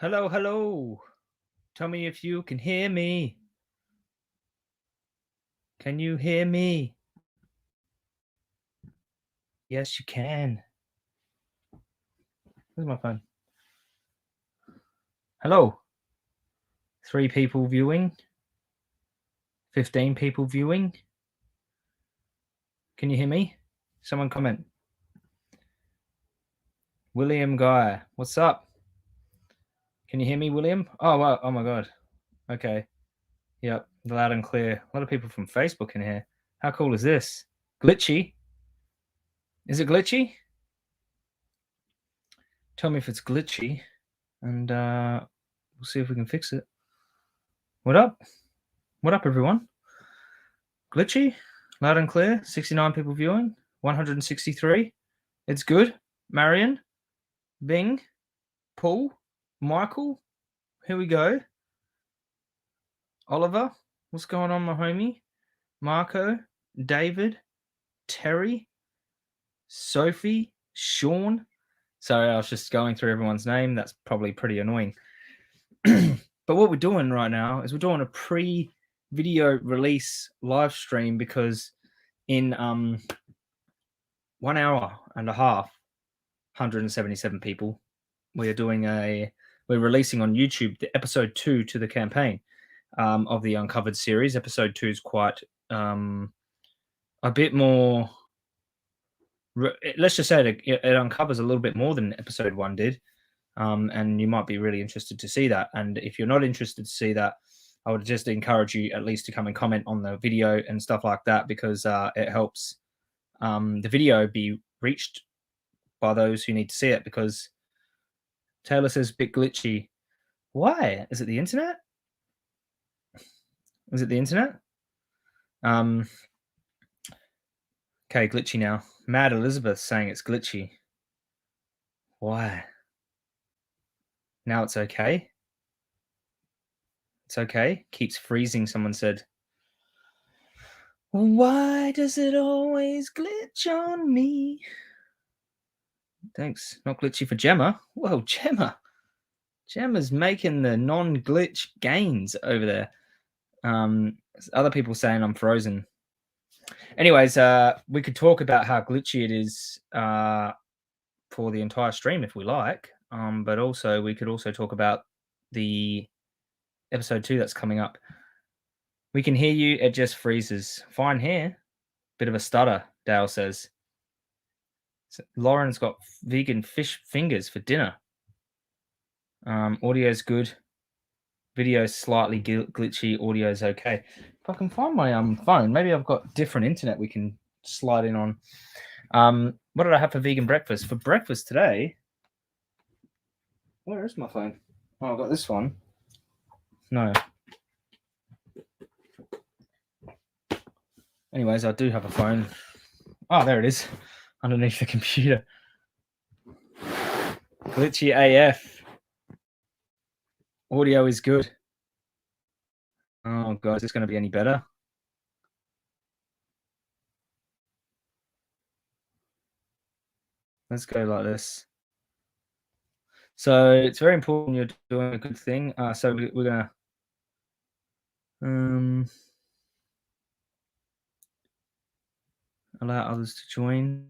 Hello, hello. Tell me if you can hear me. Can you hear me? Yes, you can. Where's my phone? Hello. 3 people viewing. 15 people viewing. Can you hear me? Someone comment. William Guy, what's up? Can you hear me, William? Oh, wow. Oh, my God. Okay. Yep, loud and clear. A lot of people from Facebook in here. How cool is this? Glitchy? Is it glitchy? Tell me if it's glitchy, and we'll see if we can fix it. What up? What up, everyone? Glitchy? Loud and clear? 69 people viewing? 163? It's good? Marion? Bing? Paul? Michael? Here we go. Oliver? What's going on, my homie? Marco? David? Terry? Sophie? Sean? Sorry, I was just going through everyone's name. That's probably pretty annoying. But what we're doing right now is we're doing a pre-video release live stream because in 1 hour and a half, 177 people, we're releasing on YouTube the episode 2 to the campaign of the Uncovered series. Episode 2 is quite a bit more. Let's just say it uncovers a little bit more than episode 1 did. And you might be really interested to see that. And if you're not interested to see that, I would just encourage you at least to come and comment on the video and stuff like that, because it helps the video be reached by those who need to see it. Because Taylor says bit glitchy. Why? Is it the internet? Is it the internet? Okay, glitchy now. Mad Elizabeth saying it's glitchy. Why? Now it's okay. It's okay. Keeps freezing, someone said. Why does it always glitch on me? Thanks. Not glitchy for Gemma. Whoa, Gemma. Gemma's making the non-glitch gains over there. Other people saying I'm frozen. Anyways, we could talk about how glitchy it is for the entire stream if we like. But also we could also talk about the episode 2 that's coming up. We can hear you. It just freezes. Fine here. Bit of a stutter, Dale says. So Lauren's got vegan fish fingers for dinner. Audio's good. Video's slightly glitchy. Audio's okay. If I can find my phone, maybe I've got different internet we can slide in on. What did I have for vegan breakfast? For breakfast today, where is my phone? Oh, I've got this one. No. Anyways, I do have a phone. Oh, there it is, underneath the computer. Glitchy AF. Audio is good. Oh, God, is this going to be any better? Let's go like this. So it's very important you're doing a good thing. So we're going to allow others to join.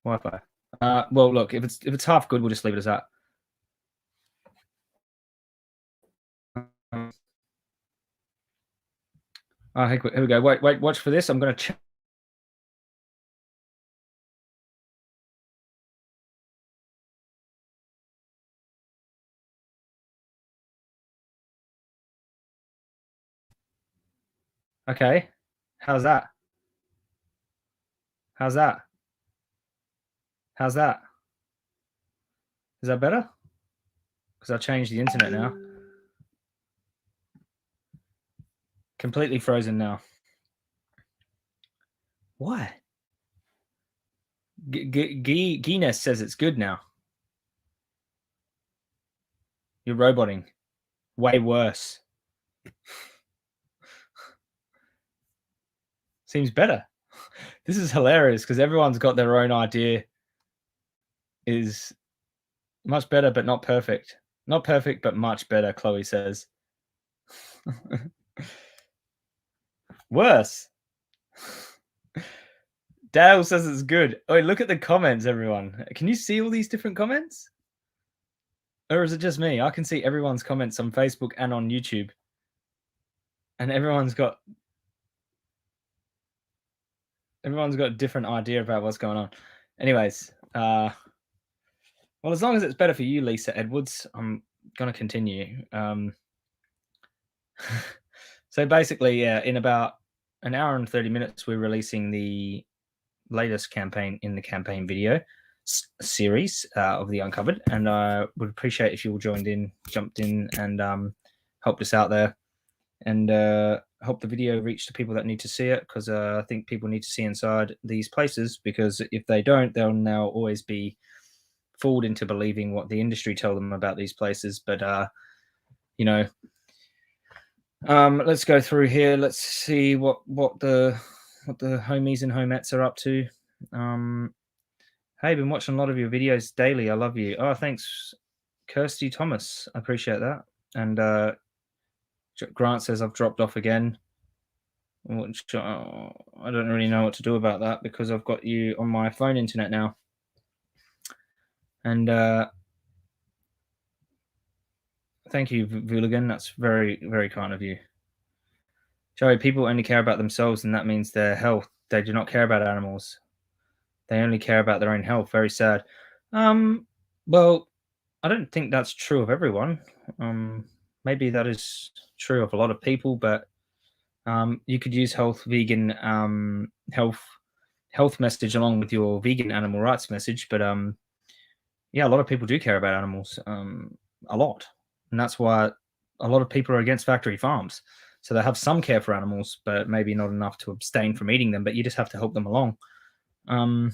Wi-Fi. Well, look, if it's half good, we'll just leave it as that. Here we go. Wait, watch for this. I'm going to check. Okay. How's that? How's that? How's that? Is that better? Because I changed the internet now. Completely frozen now. Why? Guinness says it's good now. You're roboting. Way worse. Seems better. This is hilarious because everyone's got their own idea is much better, but not perfect. Not perfect, but much better, Chloe says. Worse. Dale says it's good. Oh, look at the comments, everyone. Can you see all these different comments? Or is it just me? I can see everyone's comments on Facebook and on YouTube. And everyone's got a different idea about what's going on. Anyways, well, as long as it's better for you, Lisa Edwards, I'm going to continue. So basically, yeah, in about an hour and 30 minutes, we're releasing the latest campaign in the campaign video series of the Uncovered, and I would appreciate if you all jumped in and helped us out there, and help the video reach the people that need to see it, because I think people need to see inside these places, because if they don't, they'll now always be fooled into believing what the industry tell them about these places. But let's go through here. Let's see what the homies and homettes are up to. Hey, been watching a lot of your videos daily. I love you. Oh, thanks, Kirsty Thomas. I appreciate that. And Grant says I've dropped off again. Which I don't really know what to do about that, because I've got you on my phone internet now. And thank you, Vooligan. That's very, very kind of you. Joey, people only care about themselves, and that means their health. They do not care about animals. They only care about their own health. Very sad. Well, I don't think that's true of everyone. Maybe that is true of a lot of people, but you could use vegan health message along with your vegan animal rights message. But yeah, a lot of people do care about animals, a lot, and that's why a lot of people are against factory farms. So they have some care for animals, but maybe not enough to abstain from eating them. But you just have to help them along. What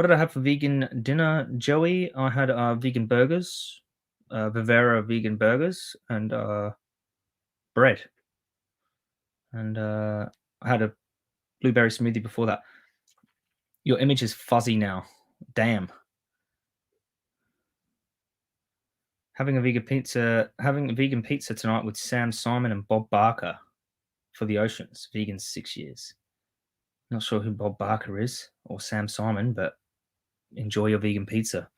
did I have for vegan dinner, Joey? I had vegan burgers, Vivera vegan burgers, and bread. And I had a blueberry smoothie before that. Your image is fuzzy now. Damn. Having a vegan pizza tonight with Sam Simon and Bob Barker for the Oceans. Vegan 6 years. Not sure who Bob Barker is or Sam Simon, but enjoy your vegan pizza.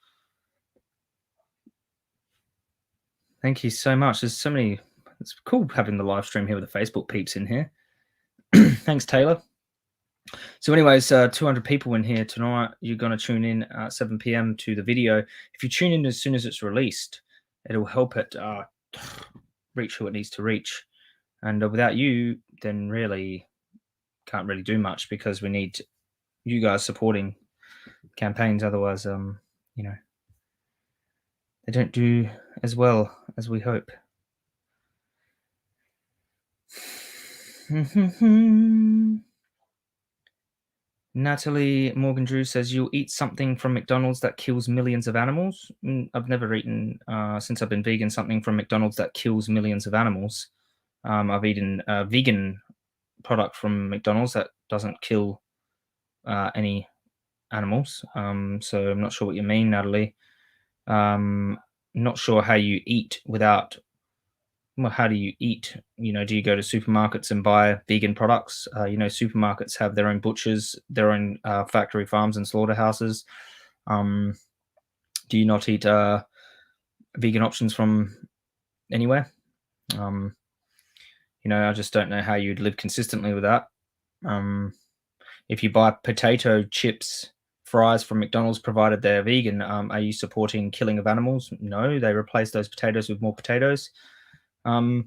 Thank you so much. There's so many. It's cool having the live stream here with the Facebook peeps in here. Thanks, Taylor. So anyways, 200 people in here tonight. You're going to tune in at 7 p.m. to the video. If you tune in as soon as it's released, it'll help it reach who it needs to reach. And without you, then really can't really do much, because we need you guys supporting campaigns. Otherwise, they don't do as well as we hope. Natalie Morgan Drew says, you'll eat something from McDonald's that kills millions of animals. I've never eaten, since I've been vegan, something from McDonald's that kills millions of animals. I've eaten a vegan product from McDonald's that doesn't kill any animals. So I'm not sure what you mean, Natalie. Not sure how you eat without. Well, how do you eat? Do you go to supermarkets and buy vegan products? Supermarkets have their own butchers, their own factory farms and slaughterhouses. Do you not eat vegan options from anywhere? I just don't know how you'd live consistently with that. If you buy potato chips, fries from McDonald's, provided they're vegan, are you supporting killing of animals? No, they replace those potatoes with more potatoes. Look,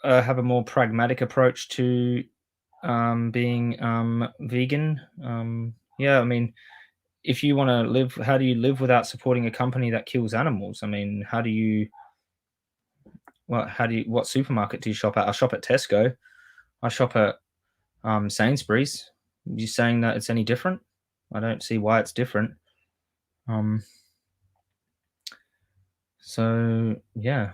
I have a more pragmatic approach to being vegan. Yeah, I mean, if you want to live, how do you live without supporting a company that kills animals? I mean, what supermarket do you shop at? I shop at Tesco. I shop at Sainsbury's. Are you saying that it's any different? I don't see why it's different. So yeah,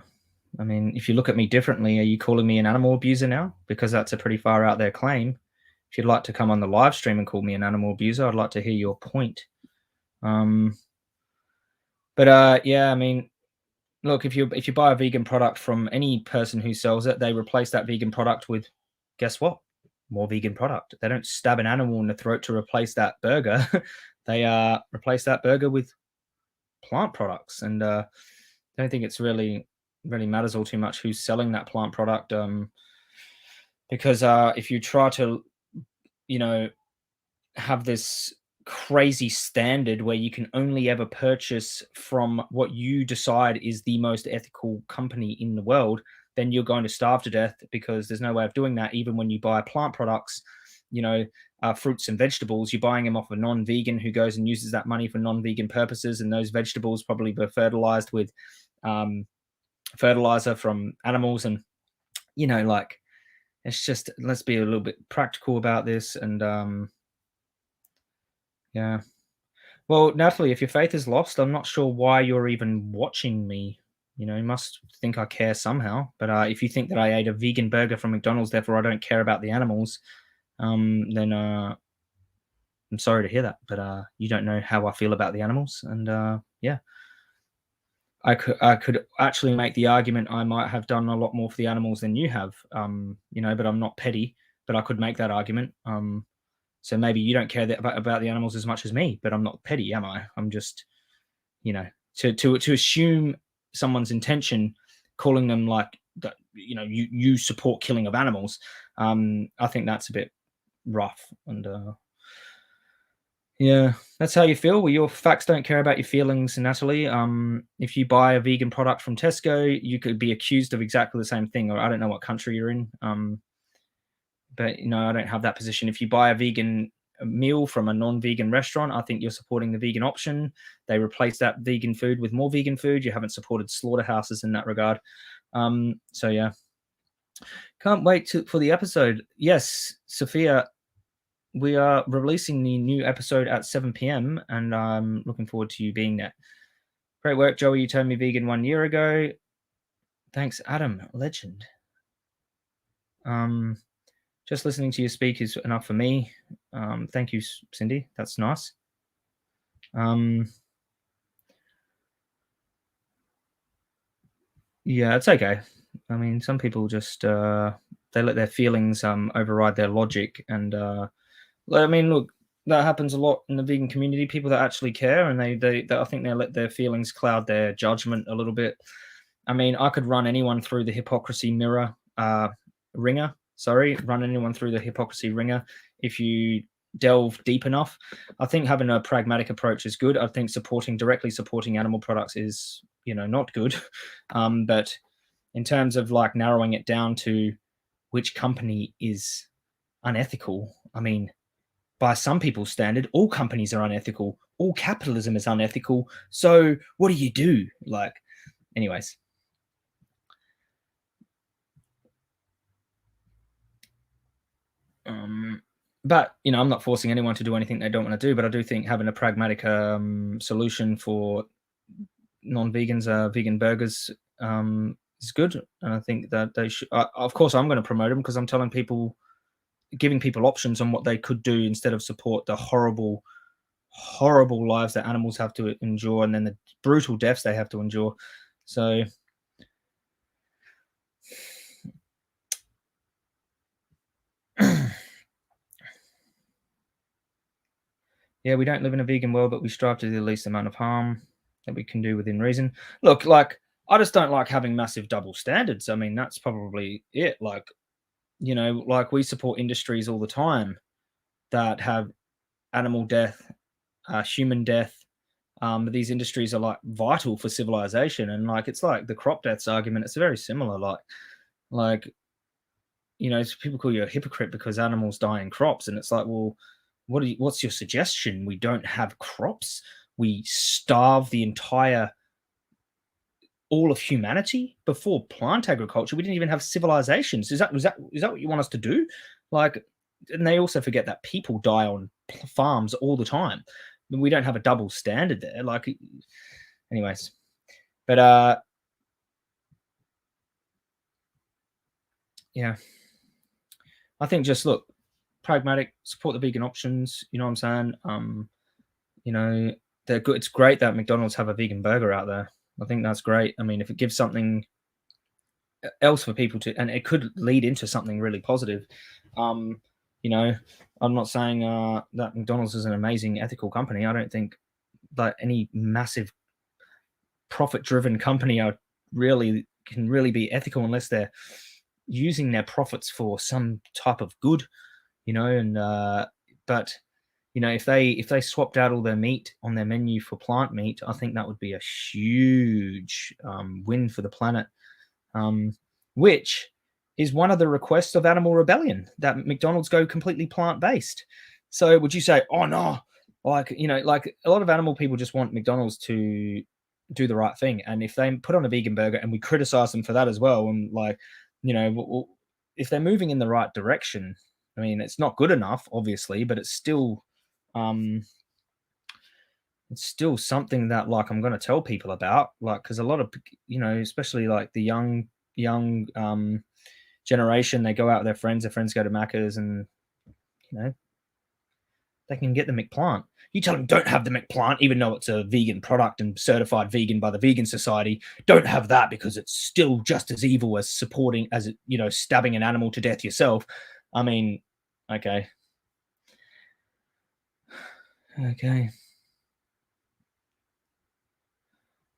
I mean, if you look at me differently, are you calling me an animal abuser now? Because that's a pretty far out there claim. if you'd like to come on the live stream and call me an animal abuser, I'd like to hear your point. Yeah, I mean, look, if you buy a vegan product from any person who sells it, they replace that vegan product with, guess what? More vegan product. They don't stab an animal in the throat to replace that burger. They replace that burger with plant products, and I don't think it's really matters all too much who's selling that plant product. Because if you try to, you know, have this crazy standard where you can only ever purchase from what you decide is the most ethical company in the world, then you're going to starve to death, because there's no way of doing that. Even when you buy plant products, you know, fruits and vegetables, you're buying them off a non-vegan who goes and uses that money for non-vegan purposes, and those vegetables probably were fertilized with fertilizer from animals. And like, it's just, let's be a little bit practical about this. And yeah. Well, Natalie, if your faith is lost, I'm not sure why you're even watching me. You must think I care somehow. But if you think that I ate a vegan burger from McDonald's, therefore I don't care about the animals, then I'm sorry to hear that. But you don't know how I feel about the animals. And yeah, I could actually make the argument I might have done a lot more for the animals than you have. But I'm not petty. But I could make that argument. So maybe you don't care about the animals as much as me, but I'm not petty, am I? I'm just, to assume someone's intention, calling them like that, you support killing of animals. I think that's a bit rough. And yeah, that's how you feel. Well, your facts don't care about your feelings, Natalie. If you buy a vegan product from Tesco, you could be accused of exactly the same thing. Or I don't know what country you're in. But I don't have that position. If you buy a vegan meal from a non-vegan restaurant, I think you're supporting the vegan option. They replace that vegan food with more vegan food. You haven't supported slaughterhouses in that regard. So yeah, can't wait for the episode. Yes, Sophia, we are releasing the new episode at 7 p.m. and I'm looking forward to you being there. Great work, Joey. You turned me vegan 1 year ago. Thanks, Adam. Legend. Just listening to you speak is enough for me. Thank you, Cindy. That's nice. Yeah, it's okay. I mean, some people just they let their feelings override their logic, and I mean, look, that happens a lot in the vegan community. People that actually care, and they I think they let their feelings cloud their judgment a little bit. I mean, I could run anyone through the hypocrisy ringer. Run anyone through the hypocrisy ringer if you delve deep enough. I think having a pragmatic approach is good. I think directly supporting animal products is, not good. But in terms of like narrowing it down to which company is unethical, I mean, by some people's standard, all companies are unethical. All capitalism is unethical. So what do you do? Like, anyways. But I'm not forcing anyone to do anything they don't want to do. But I do think having a pragmatic solution for non-vegans, vegan burgers, is good. And I think that they should. Of course, I'm going to promote them because I'm telling people, giving people options on what they could do instead of support the horrible, horrible lives that animals have to endure, and then the brutal deaths they have to endure. So. Yeah, we don't live in a vegan world, but we strive to do the least amount of harm that we can do within reason. Look, like, I just don't like having massive double standards. I mean, that's probably it. Like, like we support industries all the time that have animal death, human death. These industries are like vital for civilization, and like it's like the crop deaths argument. It's very similar. Like people call you a hypocrite because animals die in crops, and it's like, well, what's your suggestion? We don't have crops. We starve all of humanity before plant agriculture. We didn't even have civilizations. Is that what you want us to do? Like, and they also forget that people die on farms all the time. We don't have a double standard there. Like, anyways, but yeah, I think just look, pragmatic, support the vegan options. You know what I'm saying? You know, they're good. It's great that McDonald's have a vegan burger out there. I think that's great. I mean, if it gives something else for people to, and it could lead into something really positive. You know, I'm not saying that McDonald's is an amazing ethical company. I don't think that any massive profit-driven company are really can really be ethical unless they're using their profits for some type of good, you know. And but you know, if they swapped out all their meat on their menu for plant meat, I think that would be a huge win for the planet. Which is one of the requests of Animal Rebellion, that McDonald's go completely plant-based. So would you say, oh no, like, you know, like a lot of animal people just want McDonald's to do the right thing, and if they put on a vegan burger and we criticize them for that as well, and like, you know, if they're moving in the right direction, I mean, it's not good enough, obviously, but um, it's still something that, like, I'm going to tell people about, like, because a lot of, you know, especially like the young generation, they go out with their friends go to Macca's, and you know, they can get the McPlant. You tell them don't have the McPlant, even though it's a vegan product and certified vegan by the Vegan Society. Don't have that because it's still just as evil as supporting, as it, you know, stabbing an animal to death yourself. I mean, okay.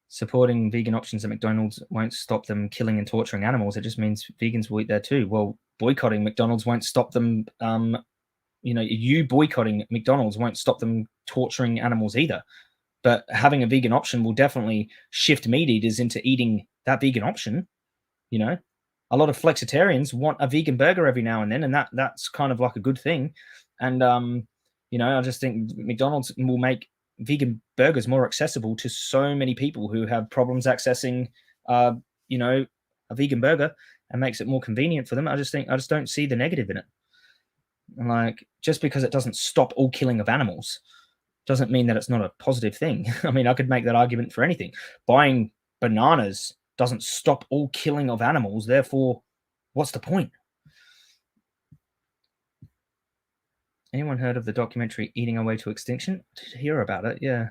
Supporting vegan options at McDonald's won't stop them killing and torturing animals. It just means vegans will eat there too. Well, boycotting McDonald's won't stop them. You know, you boycotting McDonald's won't stop them torturing animals either. But having a vegan option will definitely shift meat eaters into eating that vegan option. You know, a lot of flexitarians want a vegan burger every now and then, and that's kind of like a good thing. And you know, I just think McDonald's will make vegan burgers more accessible to so many people who have problems accessing, you know, a vegan burger, and makes it more convenient for them. I just don't see the negative in it. Like, just because it doesn't stop all killing of animals doesn't mean that it's not a positive thing. I mean, I could make that argument for anything. Buying bananas doesn't stop all killing of animals. Therefore, what's the point? Anyone heard of the documentary Eating Our Way to Extinction? I did hear about it, yeah.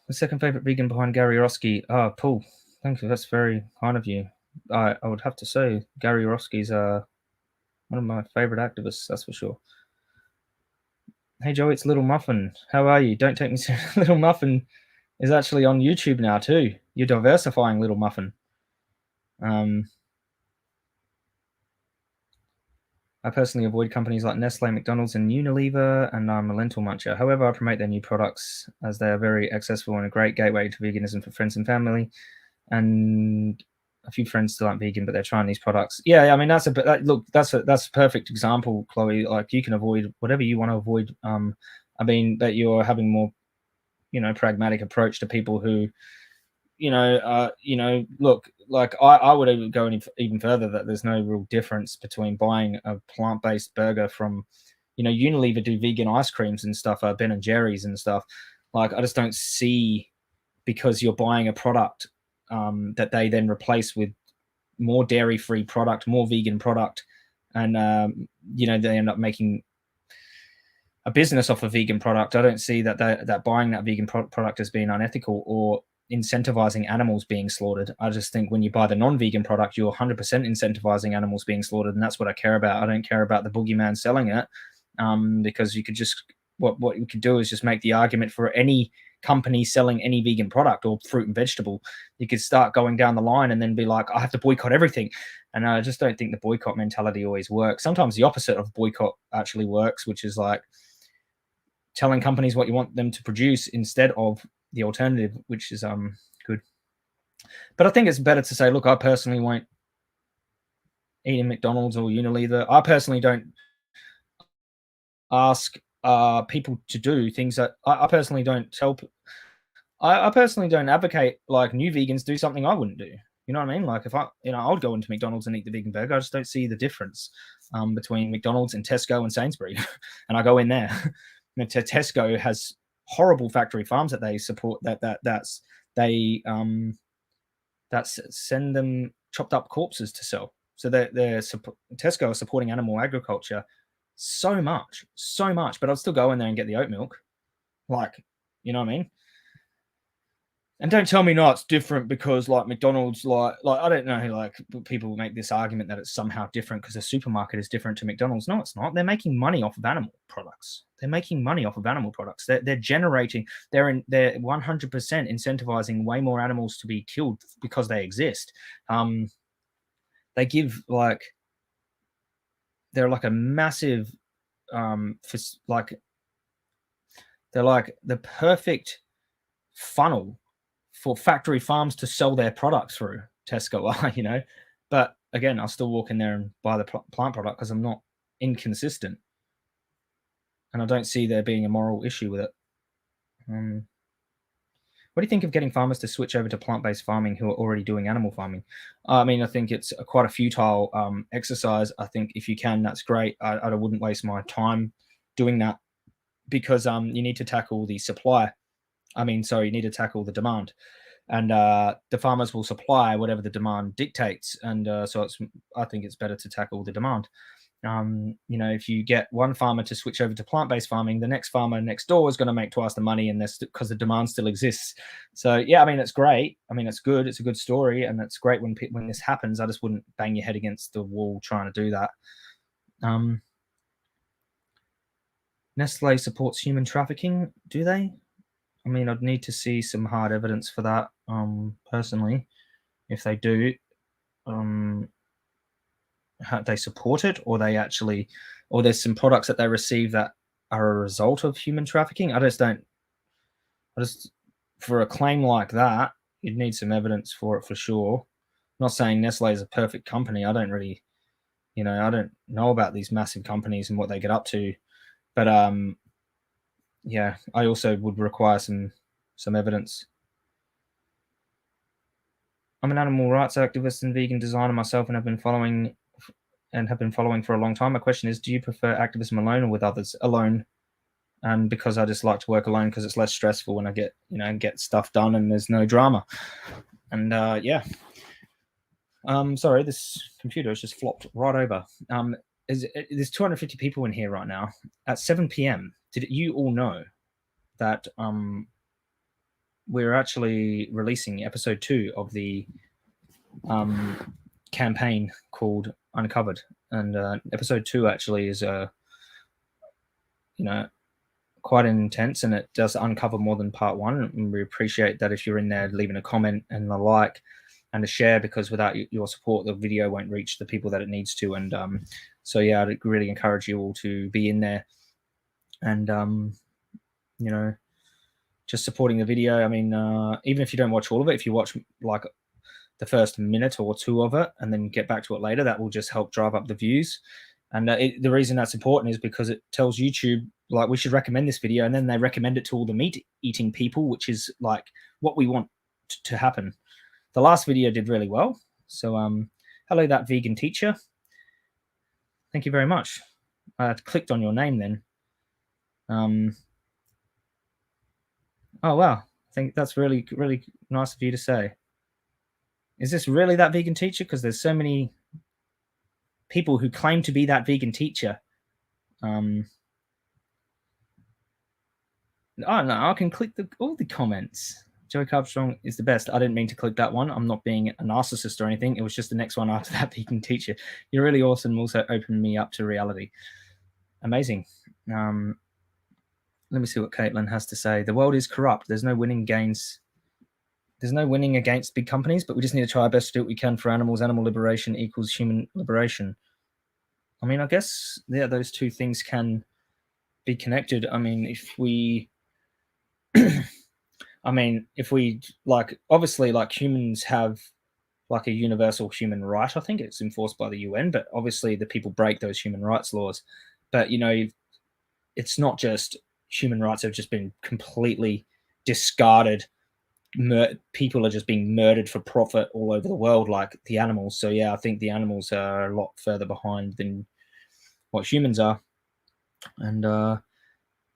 The second favorite vegan behind Gary Yourofsky. Oh, Paul, thank you. That's very kind of you. I would have to say Gary Yourofsky's one of my favorite activists, that's for sure. Hey Joey, it's Little Muffin. How are you? Don't take me serious. Little Muffin is actually on YouTube now too. You're diversifying, Little Muffin. I personally avoid companies like Nestle, McDonald's, and Unilever, and I'm a lentil muncher. However, I promote their new products as they are very accessible and a great gateway to veganism for friends and family. And a few friends still aren't vegan, but they're trying these products. Yeah, I mean, that's a perfect example, Chloe. Like, you can avoid whatever you want to avoid. I mean, that you're having more, you know, pragmatic approach to people who, you know, look, like I would even go even further, that there's no real difference between buying a plant-based burger from, you know, Unilever do vegan ice creams and stuff, Ben and Jerry's and stuff. Like, I just don't see, because you're buying a product that they then replace with more dairy-free product, more vegan product, and you know, they end up making a business off a vegan product. I don't see that buying that vegan product as being unethical or incentivizing animals being slaughtered. I just think when you buy the non-vegan product, you're 100% incentivizing animals being slaughtered, and that's what I care about. I don't care about the boogeyman selling it, because you could just what you could do is just make the argument for any company selling any vegan product or fruit and vegetable. You could start going down the line and then be like, I have to boycott everything. And I just don't think the boycott mentality always works. Sometimes the opposite of boycott actually works, which is like telling companies what you want them to produce instead of the alternative, which is good. But I think it's better to say, look, I personally won't eat in McDonald's or Unilever. I personally don't ask people to do things that I personally don't tell. I personally don't advocate like new vegans do something I wouldn't do. You know what I mean? Like, if I would go into McDonald's and eat the vegan burger. I just don't see the difference between McDonald's and Tesco and Sainsbury. And I go in there. Tesco has horrible factory farms that they support, that send them chopped up corpses to sell. So Tesco are supporting animal agriculture so much, but I'll still go in there and get the oat milk. Like, you know what I mean? And don't tell me no, it's different because like McDonald's, like I don't know, like people make this argument that it's somehow different because a supermarket is different to McDonald's. No, it's not. They're making money off of animal products. They're generating. They're 100% incentivizing way more animals to be killed because they exist. They give like they're like a massive they're like the perfect funnel for factory farms to sell their products through. Tesco are, you know, but again, I'll still walk in there and buy the plant product because I'm not inconsistent, and I don't see there being a moral issue with it. What do you think of getting farmers to switch over to plant-based farming who are already doing animal farming? I mean, I think it's quite a futile exercise. I think if you can, that's great. I wouldn't waste my time doing that because you need to tackle the supply. You need to tackle the demand, and the farmers will supply whatever the demand dictates. And so I think it's better to tackle the demand. If you get one farmer to switch over to plant-based farming, the next farmer next door is going to make twice the money, and that's because the demand still exists. So yeah, I mean, it's great. I mean, it's good. It's a good story, and it's great when this happens. I just wouldn't bang your head against the wall trying to do that. Nestle supports human trafficking, do they? I mean, I'd need to see some hard evidence for that, personally. If they do, they support it, or there's some products that they receive that are a result of human trafficking. For a claim like that, you'd need some evidence for it for sure. I'm not saying Nestle is a perfect company. I don't really, I don't know about these massive companies and what they get up to, but yeah, I also would require some evidence. I'm an animal rights activist and vegan designer myself, and have been following for a long time. My question is, do you prefer activism alone or with others? Alone. And because I just like to work alone because it's less stressful when I get stuff done and there's no drama. And yeah. Sorry, this computer has just flopped right over. There's 250 people in here right now at 7 p.m. Did you all know that we're actually releasing episode 2 of the campaign called Uncovered, and episode 2 actually is quite intense, and it does uncover more than part 1. And we appreciate that if you're in there leaving a comment and a like and a share, because without your support the video won't reach the people that it needs to. And so yeah, I'd really encourage you all to be in there and just supporting the video. I mean, even if you don't watch all of it, if you watch like the first minute or 2 of it and then get back to it later, that will just help drive up the views. And the reason that's important is because it tells YouTube, like, we should recommend this video, and then they recommend it to all the meat-eating people, which is like what we want to happen. The last video did really well. So hello, that vegan teacher. Thank you very much. I clicked on your name then. Oh, wow. I think that's really, really nice of you to say. Is this really that vegan teacher? Because there's so many people who claim to be that vegan teacher. Oh, no, I can click all the comments. Joey Carbstrong is the best. I didn't mean to click that one. I'm not being a narcissist or anything. It was just the next one after that vegan teacher. You're really awesome. Also opened me up to reality. Amazing. Let me see what Caitlin has to say. The world is corrupt. There's no winning against big companies, but we just need to try our best to do what we can for animals. Animal liberation equals human liberation. I mean, I guess, yeah, those two things can be connected. I mean, if we like, obviously, like, humans have like a universal human right. I think it's enforced by the UN, but obviously the people break those human rights laws. But it's not just human rights have just been completely discarded. People are just being murdered for profit all over the world, like the animals. So yeah, I think the animals are a lot further behind than what humans are. And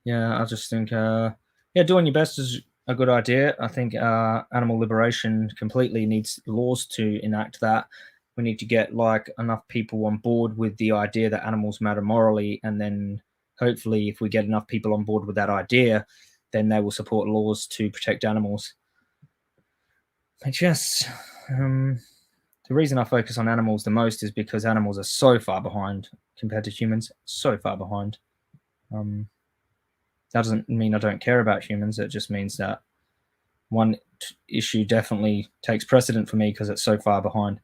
yeah, I just think doing your best is a good idea. I think animal liberation completely needs laws to enact that. We need to get like enough people on board with the idea that animals matter morally, and then hopefully, if we get enough people on board with that idea, then they will support laws to protect animals. I just the reason I focus on animals the most is because animals are so far behind compared to humans, so far behind. That doesn't mean I don't care about humans. It just means that one issue definitely takes precedent for me because it's so far behind.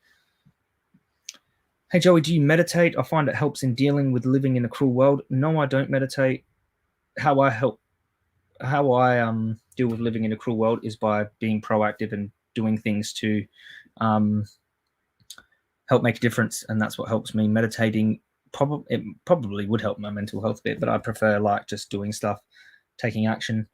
Hey Joey, do you meditate? I find it helps in dealing with living in a cruel world. No, I don't meditate. How I deal with living in a cruel world is by being proactive and doing things to help make a difference, and that's what helps me. Meditating it probably would help my mental health a bit, but I prefer like just doing stuff, taking action.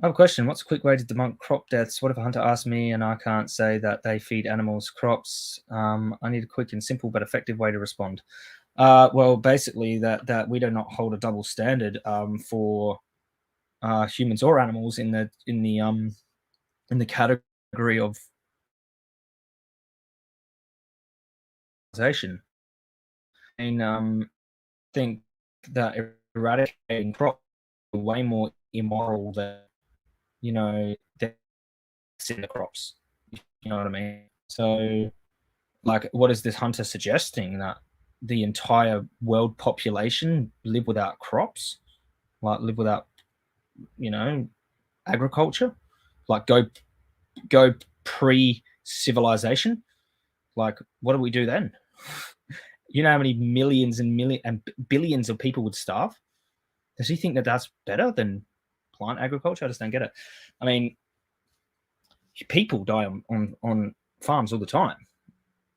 I have a question. What's a quick way to debunk crop deaths? What if a hunter asks me and I can't say that they feed animals crops? I need a quick and simple but effective way to respond. Well, basically that we do not hold a double standard for humans or animals in the category of civilization. I think that eradicating crops is way more immoral than deaths in the crops. You know what I mean? So, like, what is this hunter suggesting, that the entire world population live without crops, like live without agriculture, like go pre-civilization? Like, what do we do then? You know how many millions and billions of people would starve? Does he think that that's better than plant agriculture? I just don't get it. I mean, people die on farms all the time.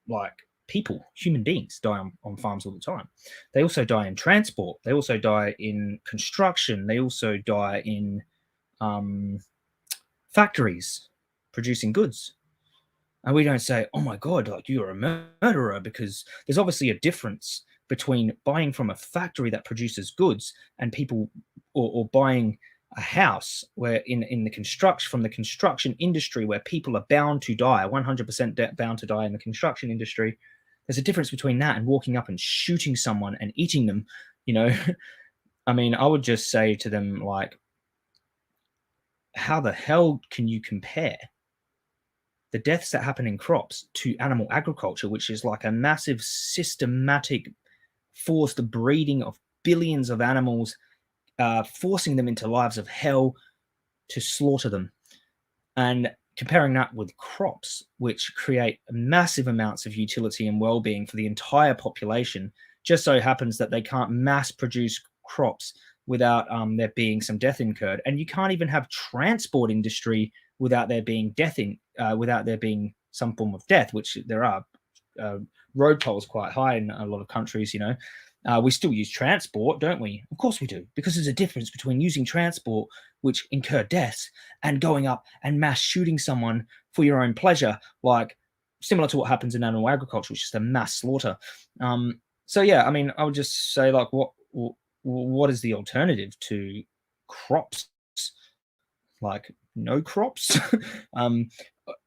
Like, people, human beings die on farms all the time. They also die in transport. They also die in construction. They also die in factories producing goods. And we don't say, oh my God, like you're a murderer, because there's obviously a difference between buying from a factory that produces goods and people, or buying a house where in the construction industry, where people are bound to die, 100% bound to die in the construction industry. There's a difference between that and walking up and shooting someone and eating them. I mean, I would just say to them, like, how the hell can you compare the deaths that happen in crops to animal agriculture, which is like a massive systematic forced breeding of billions of animals, forcing them into lives of hell to slaughter them, and comparing that with crops, which create massive amounts of utility and well-being for the entire population. Just so happens that they can't mass produce crops without there being some death incurred, and you can't even have transport industry without there being without there being some form of death, which there are. Road tolls quite high in a lot of countries. We still use transport, don't we? Of course we do, because there's a difference between using transport, which incur deaths, and going up and mass shooting someone for your own pleasure, like similar to what happens in animal agriculture, which is a mass slaughter. So yeah, I mean, I would just say, like, what is the alternative to crops? Like, no crops?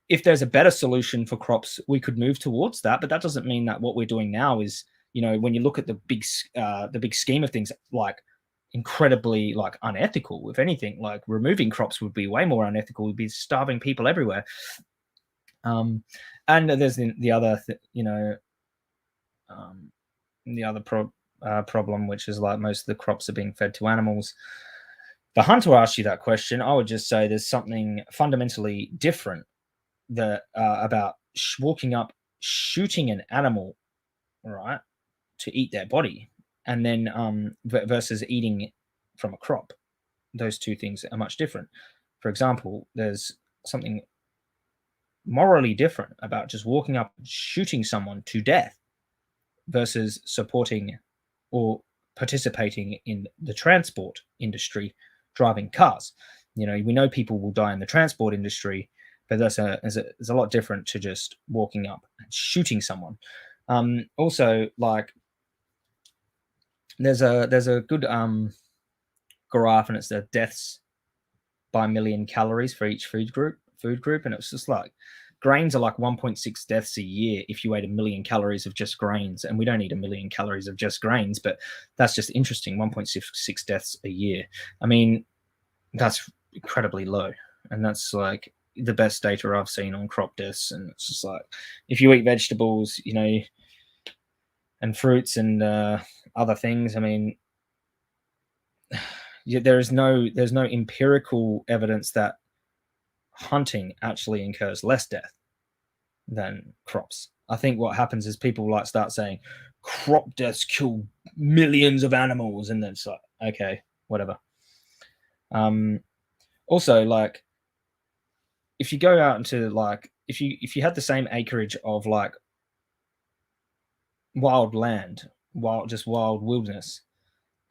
If there's a better solution for crops, we could move towards that, but that doesn't mean that what we're doing now is, when you look at the big scheme of things, like incredibly like unethical. If anything, like removing crops would be way more unethical. We'd be starving people everywhere. And there's the other problem, which is like most of the crops are being fed to animals. The hunter asked you that question. I would just say there's something fundamentally different that about walking up, shooting an animal, right, to eat their body, and then versus eating from a crop. Those two things are much different. For example, there's something morally different about just walking up and shooting someone to death versus supporting or participating in the transport industry, driving cars. We know people will die in the transport industry, but that's a lot different to just walking up and shooting someone. Also, like, there's a good graph, and it's the deaths by million calories for each food group, and it's just like grains are like 1.6 deaths a year if you ate 1 million calories of just grains, and we don't eat 1 million calories of just grains, but that's just interesting. 1.6 deaths a year. I mean, that's incredibly low, and that's like the best data I've seen on crop deaths. And it's just like, if you eat vegetables, you know, and fruits and other things, I mean, there's no empirical evidence that hunting actually incurs less death than crops. I think what happens is people like start saying crop deaths kill millions of animals, and then it's like, okay, whatever. Also, like, if you go out into like, if you had the same acreage of like wild land, wild wilderness,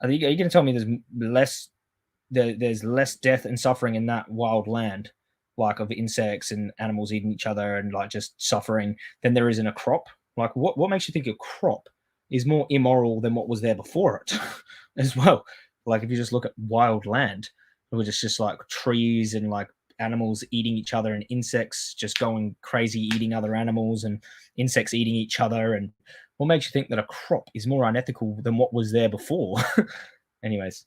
are you going to tell me there's less death and suffering in that wild land, like of insects and animals eating each other and like just suffering, than there is in a crop? Like, what makes you think a crop is more immoral than what was there before it as well? Like, if you just look at wild land, which is just like trees and like animals eating each other and insects just going crazy eating other animals and insects eating each other, and what makes you think that a crop is more unethical than what was there before? Anyways,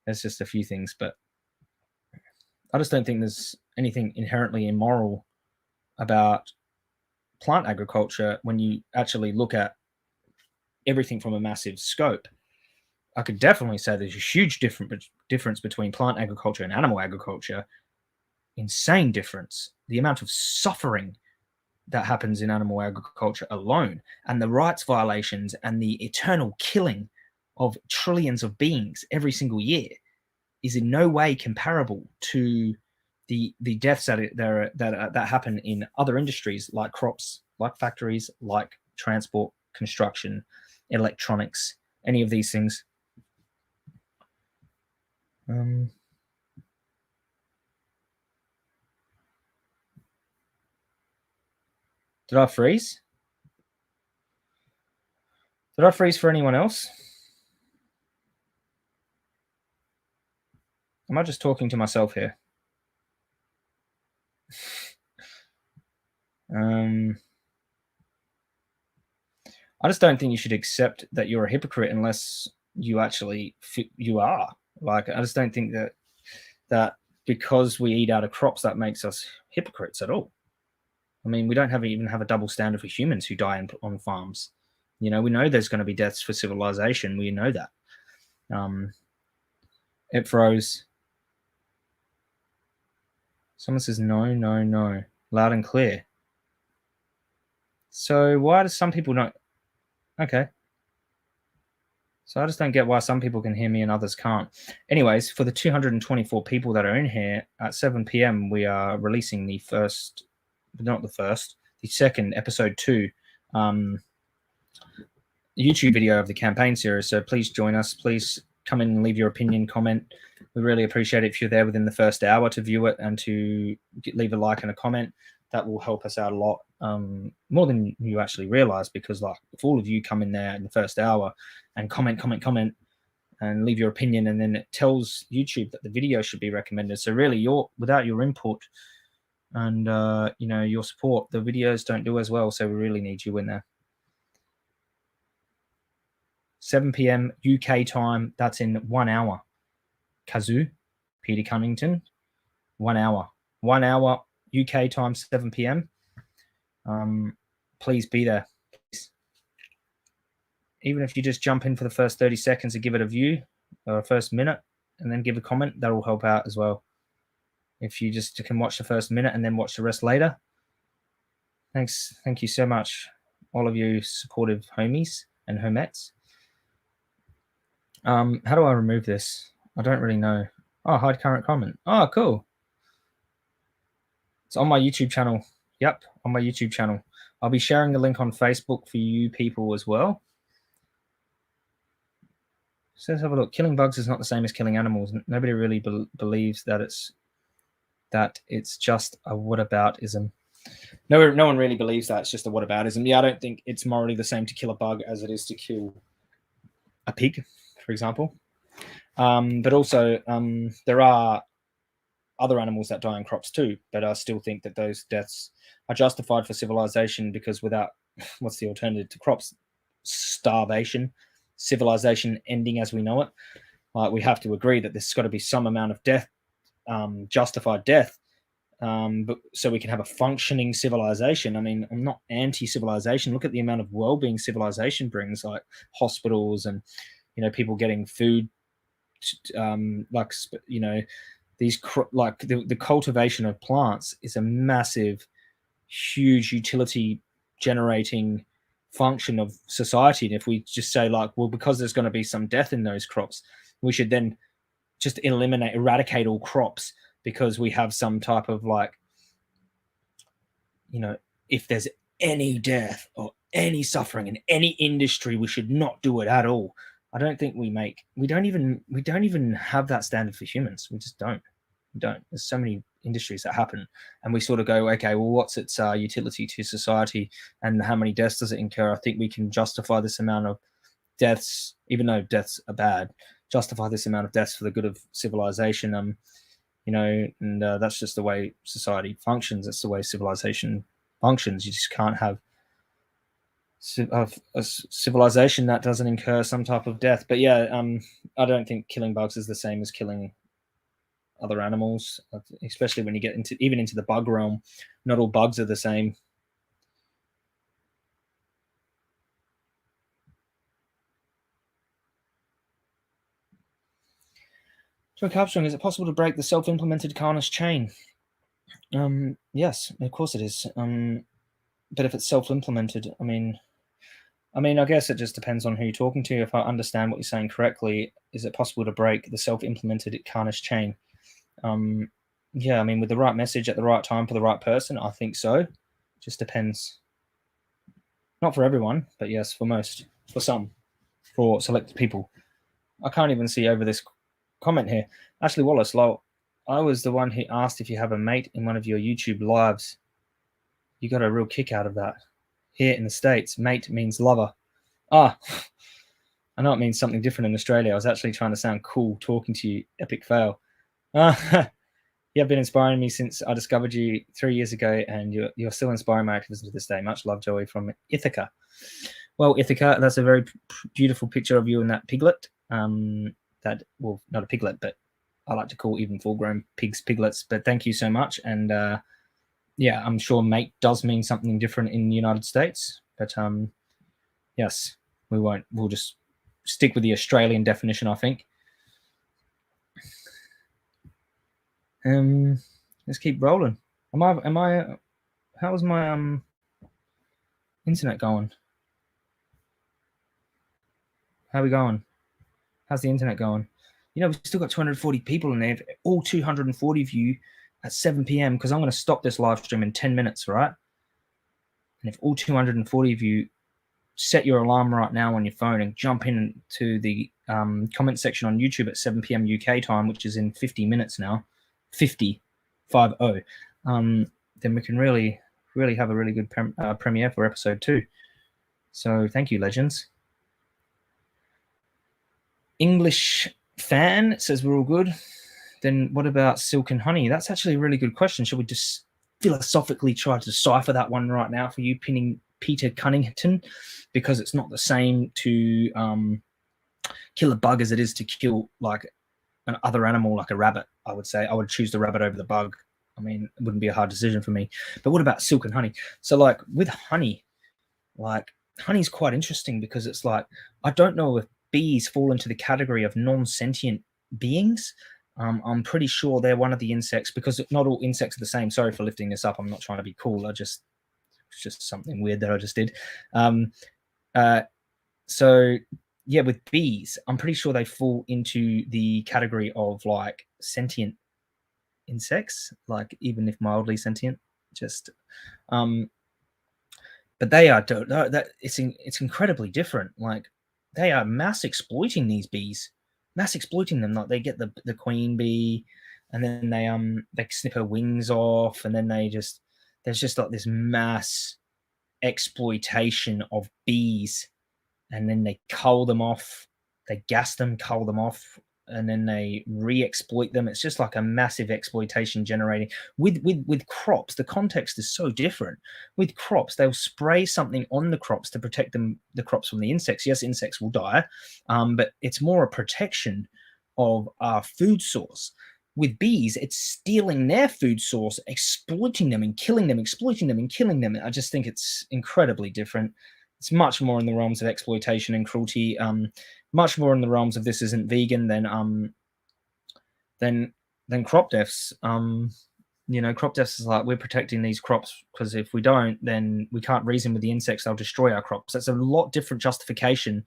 that's just a few things, but I just don't think there's anything inherently immoral about plant agriculture when you actually look at everything from a massive scope. I could definitely say there's a huge difference between plant agriculture and animal agriculture. Insane difference. The amount of suffering that happens in animal agriculture alone, and the rights violations and the eternal killing of trillions of beings every single year, is in no way comparable to the deaths that happen in other industries, like crops, like factories, like transport, construction, electronics, any of these things. Did I freeze? Did I freeze for anyone else? Am I just talking to myself here? I just don't think you should accept that you're a hypocrite unless you actually you are. Like, I just don't think that because we eat out of crops that makes us hypocrites at all. I mean, we don't even have a double standard for humans who die on farms. You know, we know there's going to be deaths for civilization. We know that. It froze. Someone says no, no, no, loud and clear. So why do some people not? Okay. So I just don't get why some people can hear me and others can't. Anyways, for the 224 people that are in here, at 7 p.m. we are releasing the second episode 2 YouTube video of the campaign series. So please join us. Please come in and leave your opinion, comment. We really appreciate it if you're there within the first hour to view it and to leave a like and a comment. That will help us out a lot, more than you actually realize, because like, if all of you come in there in the first hour and comment and leave your opinion, and then it tells YouTube that the video should be recommended. So really, without your input and your support, the videos don't do as well. So we really need you in there. 7 p.m. UK time. That's in 1 hour. Kazoo, Peter Cunnington, 1 hour. 1 hour UK time, 7 p.m. Please be there. Please. Even if you just jump in for the first 30 seconds and give it a view, or a first minute, and then give a comment, that will help out as well. If you just can watch the first minute and then watch the rest later. Thanks. Thank you so much, all of you supportive homies and homettes. How do I remove this? I don't really know. Oh, hide current comment. Oh, cool. It's on my YouTube channel. Yep, on my YouTube channel. I'll be sharing the link on Facebook for you people as well. So let's have a look. Killing bugs is not the same as killing animals. Nobody really believes that it's just a whataboutism. No one really believes that it's just a whataboutism. Yeah, I don't think it's morally the same to kill a bug as it is to kill a pig, for example. But also, there are other animals that die in crops too. But I still think that those deaths are justified for civilization, because without, what's the alternative to crops? Starvation, civilization ending as we know it. We have to agree that there's got to be some amount of death, justified death, but so we can have a functioning civilization. I mean, I'm not anti-civilization. Look at the amount of well-being civilization brings, like hospitals and, people getting food, like, these like the cultivation of plants is a massive, huge utility generating function of society. And if we just say, like, well, because there's going to be some death in those crops, we should then just eradicate all crops, because we have some type of, like, if there's any death or any suffering in any industry, we should not do it at all. I don't think we don't even have that standard for humans. We just don't. There's so many industries that happen, and we sort of go, okay, well, what's its utility to society, and how many deaths does it incur? I think we can justify this amount of deaths, even though deaths are bad, justify this amount of deaths for the good of civilization. And that's just the way society functions. That's the way civilization functions. You just can't have a civilization that doesn't incur some type of death. But yeah, I don't think killing bugs is the same as killing other animals, especially when you get into the bug realm. Not all bugs are the same. John Carpstrong, is it possible to break the self-implemented Carnus chain? Yes, of course it is. But if it's self-implemented, I mean, I guess it just depends on who you're talking to. If I understand what you're saying correctly, is it possible to break the self-implemented Carnus chain? Yeah, I mean, with the right message at the right time for the right person, I think so. Just depends. Not for everyone, but yes, for most, for some, for selected people. I can't even see over this comment here. Ashley Wallace, lol. I was the one who asked if you have a mate in one of your YouTube lives. You got a real kick out of that. Here in the States, mate means lover. I know it means something different in Australia. I was actually trying to sound cool talking to you. Epic fail. You have been inspiring me since I discovered you 3 years ago, and you're still inspiring my activism to this day. Much love, Joey, from Ithaca. Well, Ithaca, that's a very beautiful picture of you and that piglet. That, well, not a piglet, but I like to call even full-grown pigs piglets. But thank you so much. And yeah, I'm sure mate does mean something different in the United States. But yes, we'll just stick with the Australian definition, I think. Let's keep rolling. How's my internet going? How are we going? How's the internet going? We've still got 240 people in there. All 240 of you at 7 p.m. because I'm going to stop this live stream in 10 minutes, right? And if all 240 of you set your alarm right now on your phone and jump into the comment section on YouTube at 7 p.m. UK time, which is in 50 minutes now, 50, then we can really have a really good premiere for episode 2. So thank you, legends. English fan says we're all good. Then what about Silk and Honey? That's actually a really good question. Should we just philosophically try to decipher that one right now for you, pinning Peter Cunnington? Because it's not the same to kill a bug as it is to kill like an other animal, like a rabbit. I would say I would choose the rabbit over the bug. I mean, it wouldn't be a hard decision for me. But what about Silk and Honey? So like with honey, like honey's quite interesting because it's like, I don't know if bees fall into the category of non-sentient beings. I'm pretty sure they're one of the insects, because not all insects are the same. Sorry for lifting this up. I'm not trying to be cool. It's just something weird that I just did. So yeah, with bees, I'm pretty sure they fall into the category of like sentient insects, like even if mildly sentient, just but they are that it's incredibly different. Like they are mass exploiting these bees, mass exploiting them. Like they get the queen bee, and then they snip her wings off, and then there's just like this mass exploitation of bees, and then they cull them off, they gas them, cull them off, and then they re-exploit them. It's just like a massive exploitation generating. With crops, the context is so different. With crops, they'll spray something on the crops to protect the crops from the insects. Yes, insects will die, but it's more a protection of our food source. With bees, it's stealing their food source, exploiting them and killing them, exploiting them and killing them. I just think it's incredibly different. It's much more in the realms of exploitation and cruelty. Much more in the realms of this isn't vegan than crop deaths. Crop deaths is like, we're protecting these crops because if we don't, then we can't reason with the insects. They'll destroy our crops. That's a lot different justification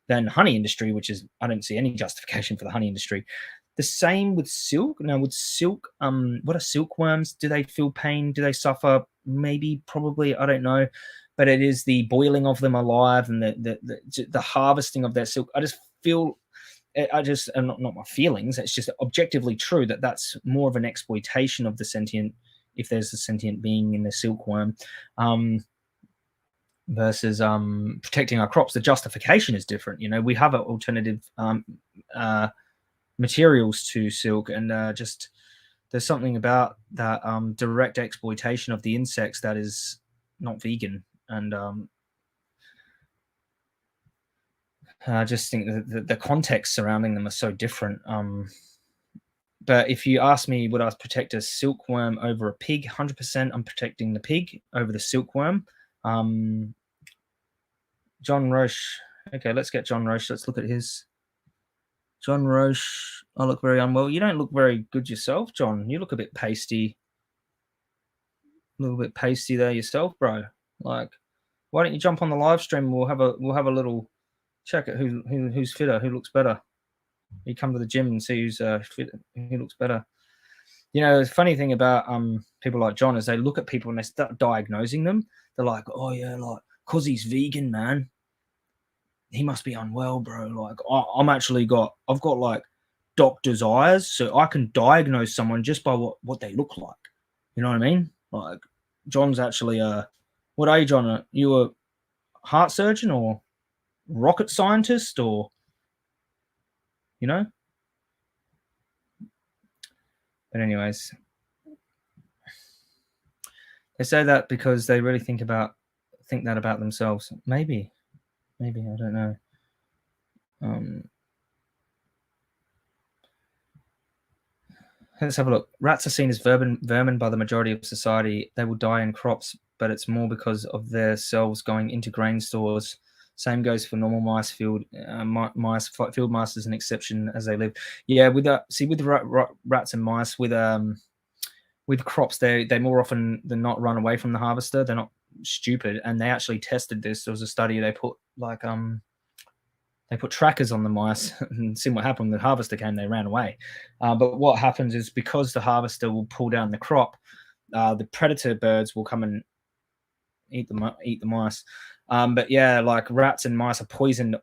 than honey industry, which is, I don't see any justification for the honey industry. The same with silk. Now, with silk, what are silkworms? Do they feel pain? Do they suffer? Maybe, probably, I don't know. But it is the boiling of them alive and the harvesting of that silk. I just feel, not my feelings. It's just objectively true that that's more of an exploitation of the sentient, if there's a sentient being in the silkworm, versus protecting our crops. The justification is different. We have alternative materials to silk, and just there's something about that direct exploitation of the insects that is not vegan. And I just think that the context surrounding them are so different. But if you ask me, would I protect a silkworm over a pig? 100%, I'm protecting the pig over the silkworm. John Roche. Okay, let's get John Roche. Let's look at his. John Roche. I look very unwell. You don't look very good yourself, John. You look a bit pasty. A little bit pasty there yourself, bro. Like, why don't you jump on the live stream? We'll have a little check at who's fitter, who looks better. You come to the gym and see who's fit, who looks better. The funny thing about people like John is they look at people and they start diagnosing them. They're like, oh yeah, like, cause he's vegan, man, he must be unwell, bro. Like, I've got like doctor's eyes, so I can diagnose someone just by what they look like. You know what I mean? Like, John's actually what are you, John? Are you a heart surgeon or rocket scientist, or But anyways, they say that because they really think that about themselves. Maybe, I don't know. Let's have a look. Rats are seen as vermin by the majority of society. They will die in crops, but it's more because of their cells going into grain stores. Same goes for normal mice. Field mice is an exception as they live. Yeah, with rats and mice, with crops, they more often than not run away from the harvester. They're not stupid, and they actually tested this. There was a study. They put trackers on the mice and see what happened. The harvester came, they ran away. But what happens is, because the harvester will pull down the crop, the predator birds will come and eat the mice. But yeah, like, rats and mice are poisoned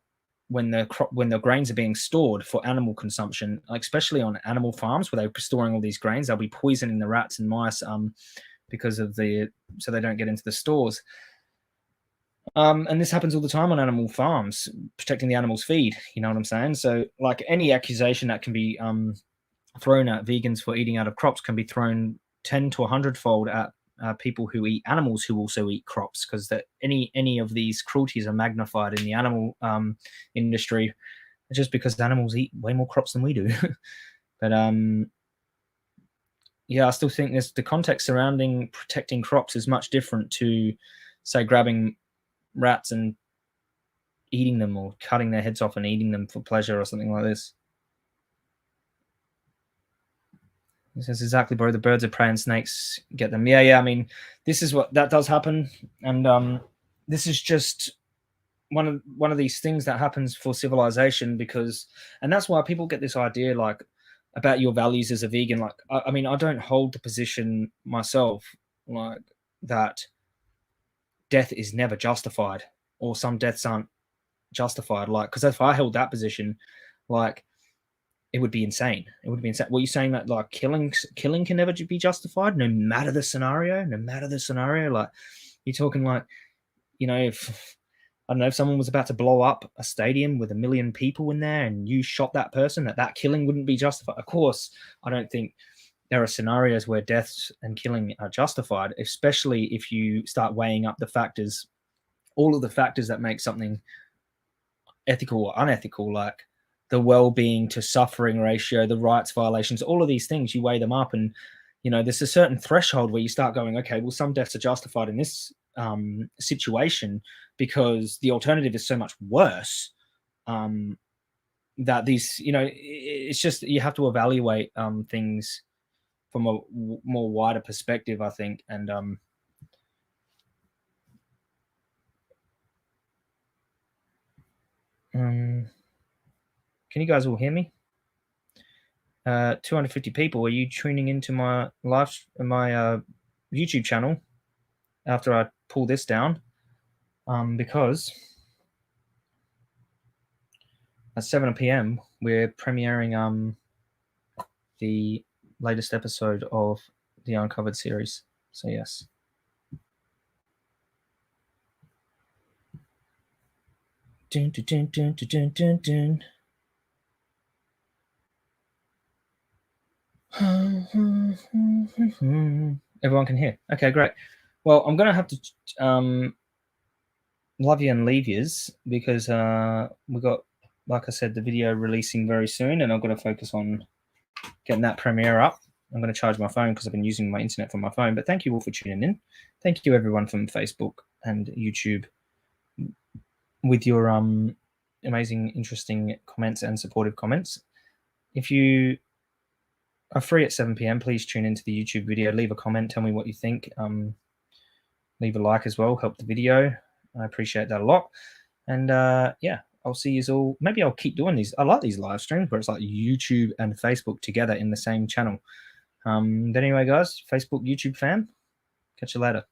when the grains are being stored for animal consumption, like especially on animal farms where they're storing all these grains. They'll be poisoning the rats and mice because of so they don't get into the stores. And this happens all the time on animal farms, protecting the animals' feed. You know what I'm saying? So, like, any accusation that can be thrown at vegans for eating out of crops can be thrown 10 to 100-fold at people who eat animals who also eat crops, because that any of these cruelties are magnified in the animal industry, just because animals eat way more crops than we do. But yeah, I still think the context surrounding protecting crops is much different to, say, grabbing rats and eating them, or cutting their heads off and eating them for pleasure, or something like this. He says, exactly, bro. The birds of prey and snakes get them. Yeah. I mean, this is that does happen, and this is just one of these things that happens for civilization, and that's why people get this idea, like, about your values as a vegan. Like, I mean, I don't hold the position myself, like, that death is never justified, or some deaths aren't justified. Like, because if I held that position, like, it would be insane. It would be insane. Were you saying that, like, killing can never be justified, no matter the scenario? Like, you're talking, like, if I don't know, if someone was about to blow up a stadium with 1 million people in there and you shot that person, that killing wouldn't be justified. Of course, I don't think there are scenarios where deaths and killing are justified, especially if you start weighing up the factors, all of the factors that make something ethical or unethical, like the well-being to suffering ratio, the rights violations, all of these things, you weigh them up, and there's a certain threshold where you start going, okay, well, some deaths are justified in this situation because the alternative is so much worse, that these, it's just, you have to evaluate things from a more wider perspective, I think. And can you guys all hear me? 250 people. Are you tuning into my YouTube channel after I pull this down? Because at 7 p.m. we're premiering the latest episode of the Uncovered series. So yes. Dun, dun, dun, dun, dun, dun, dun. Everyone can hear. Okay, great. Well, I'm gonna have to love you and leave yous because we got, like I said, the video releasing very soon, and I'm gonna focus on getting that premiere up. I'm gonna charge my phone because I've been using my internet from my phone. But thank you all for tuning in. Thank you everyone from Facebook and YouTube with your amazing, interesting comments and supportive comments. If you are free at 7 p.m, please tune into the YouTube video, leave a comment, tell me what you think, leave a like as well, help the video. I appreciate that a lot. And yeah, I'll see you all. Maybe I'll keep doing these. I like these live streams where it's like YouTube and Facebook together in the same channel. But anyway, guys, Facebook, YouTube fam, catch you later.